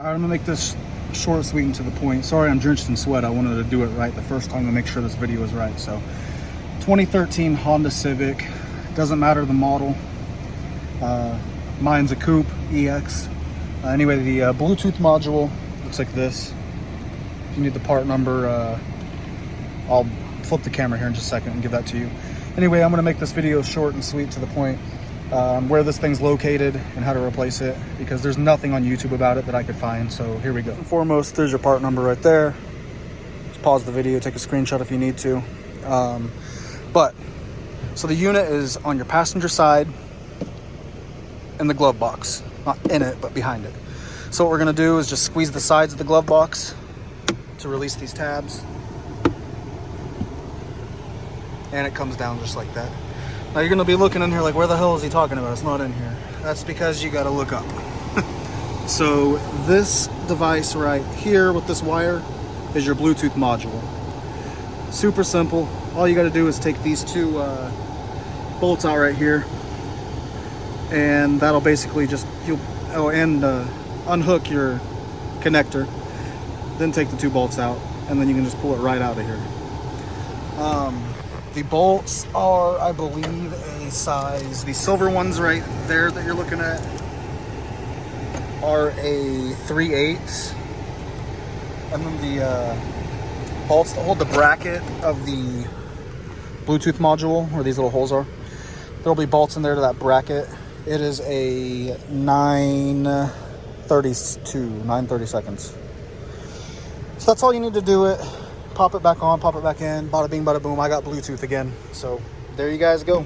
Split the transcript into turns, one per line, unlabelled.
All right, I'm gonna make this short, sweet, and to the point. Sorry, I'm drenched in sweat. I wanted to do it right the first time to make sure this video is right. So, 2013 Honda Civic. Doesn't matter the model. Mine's a coupe EX. Anyway, the Bluetooth module looks like this. If you need the part number, I'll flip the camera here in just a second and give that to you. Anyway, I'm gonna make this video short and sweet, to the point. Where this thing's located and how to replace it, because there's nothing on YouTube about it that I could find. So here we go. First and foremost, there's your part number right there. Just pause the video, take a screenshot if you need to. So the unit is on your passenger side in the glove box, not in it, but behind it. So what we're gonna do is just squeeze the sides of the glove box to release these tabs. And it comes down just like that. Now you're gonna be looking in here like, where the hell is he talking about? It's not in here. That's because you gotta look up. So this device right here with this wire is your Bluetooth module. Super simple. All you gotta do is take these two bolts out right here, and that'll basically just, unhook your connector, then take the two bolts out, and then you can just pull it right out of here. The bolts are, I believe, a size, the silver ones right there that you're looking at are a 3/8. And then the bolts that hold the bracket of the Bluetooth module, where these little holes are, there'll be bolts in there to that bracket. It is a 930 seconds. So that's all you need to do it. Pop it back on, pop it back in, bada bing, bada boom. I got Bluetooth again. So there you guys go.